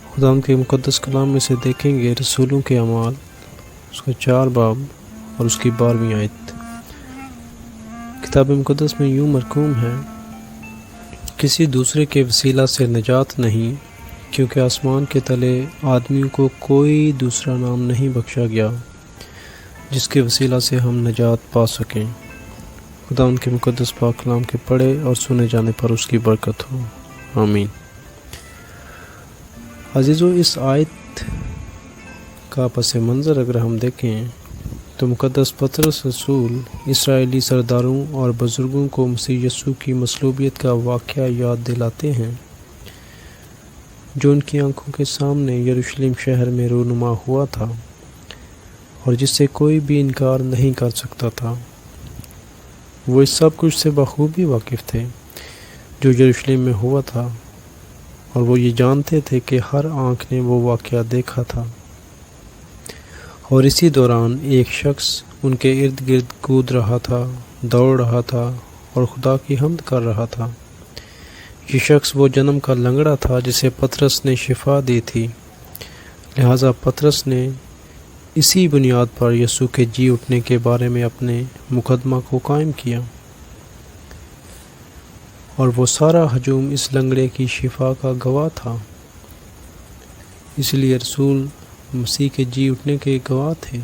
خدا کے مقدس کلام میں سے دیکھیں گے رسولوں کے اعمال، اس کا 4 باب اور اس کی 12ویں آیت۔ کتاب مقدس میں یوں مرقوم ہے، کسی دوسرے کے وسیلہ سے نجات نہیں، کیونکہ آسمان کے تلے آدمیوں کو کوئی دوسرا نام نہیں بخشا گیا جس کے وسیلہ سے ہم نجات پا سکیں۔ خدا ان کے مقدس پاک کلام کے پڑھے اور سنے جانے پر اس کی برکت ہو، آمین۔ عزیزو، اس آیت کا پس منظر اگر ہم دیکھیں تو مقدس پطرس رسول اسرائیلی سرداروں اور بزرگوں کو مسیح یسوع کی مصلوبیت کا واقعہ یاد دلاتے ہیں، جو ان کی آنکھوں کے سامنے یروشلم شہر میں رونما ہوا تھا اور جس سے کوئی بھی انکار نہیں کر سکتا تھا۔ وہ اس سب کچھ سے بخوبی واقف تھے جو یروشلم میں ہوا تھا، اور وہ یہ جانتے تھے کہ ہر آنکھ نے وہ واقعہ دیکھا تھا، اور اسی دوران ایک شخص ان کے ارد گرد کود رہا تھا، دوڑ رہا تھا اور خدا کی حمد کر رہا تھا۔ یہ شخص وہ جنم کا لنگڑا تھا جسے پطرس نے شفا دی تھی، لہٰذا پطرس نے اسی بنیاد پر یسوع کے جی اٹھنے کے بارے میں اپنے مقدمہ کو قائم کیا، اور وہ سارا ہجوم اس لنگڑے کی شفا کا گواہ تھا۔ اس لیے رسول مسیح کے جی اٹھنے کے گواہ تھے،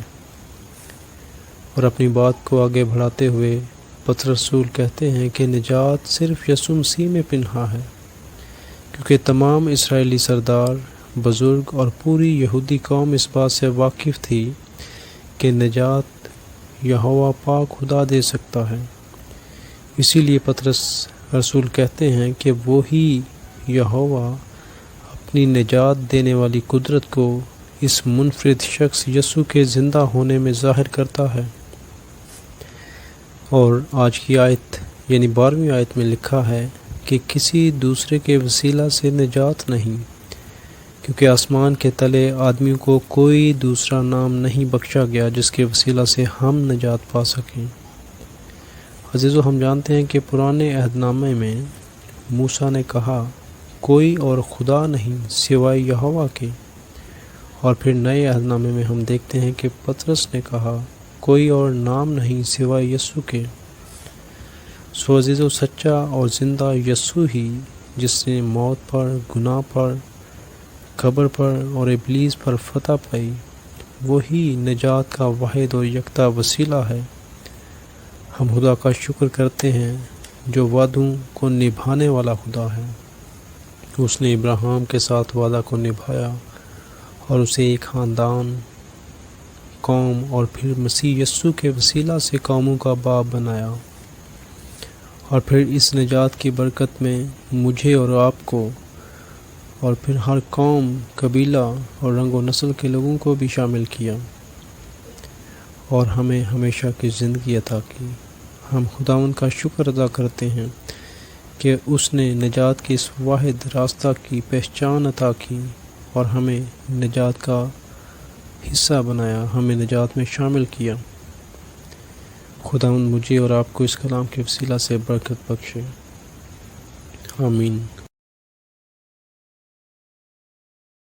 اور اپنی بات کو آگے بڑھاتے ہوئے پطرس رسول کہتے ہیں کہ نجات صرف یسوع مسیح میں پنہاں ہے، کیونکہ تمام اسرائیلی سردار، بزرگ اور پوری یہودی قوم اس بات سے واقف تھی کہ نجات یہوہ پاک خدا دے سکتا ہے۔ اسی لیے پطرس رسول کہتے ہیں کہ وہی یہوہ اپنی نجات دینے والی قدرت کو اس منفرد شخص یسوع کے زندہ ہونے میں ظاہر کرتا ہے۔ اور آج کی آیت یعنی 12ویں آیت میں لکھا ہے کہ کسی دوسرے کے وسیلہ سے نجات نہیں، کیونکہ آسمان کے تلے آدمیوں کو کوئی دوسرا نام نہیں بخشا گیا جس کے وسیلہ سے ہم نجات پا سکیں۔ عزیزو، ہم جانتے ہیں کہ پرانے عہد نامے میں موسیٰ نے کہا کوئی اور خدا نہیں سوائے یہوہ کے، اور پھر نئے عہد نامے میں ہم دیکھتے ہیں کہ پطرس نے کہا کوئی اور نام نہیں سوائے یسوع کے۔ سو عزیزو، سچا اور زندہ یسوع ہی، جس نے موت پر، گناہ پر، قبر پر اور ابلیس پر فتح پائی، وہی نجات کا واحد اور یکتا وسیلہ ہے۔ ہم خدا کا شکر کرتے ہیں جو وعدوں کو نبھانے والا خدا ہے۔ اس نے ابراہیم کے ساتھ وعدہ کو نبھایا اور اسے ایک خاندان، قوم اور پھر مسیح یسوع کے وسیلہ سے قوموں کا باپ بنایا، اور پھر اس نجات کی برکت میں مجھے اور آپ کو، اور پھر ہر قوم، قبیلہ اور رنگ و نسل کے لوگوں کو بھی شامل کیا، اور ہمیں ہمیشہ کی زندگی عطا کی۔ ہم خداوند کا شکر ادا کرتے ہیں کہ اس نے نجات کے اس واحد راستہ کی پہچان عطا کی اور ہمیں نجات کا حصہ بنایا، ہمیں نجات میں شامل کیا۔ خداوند مجھے اور آپ کو اس کلام کے وسیلہ سے برکت بخشے، آمین۔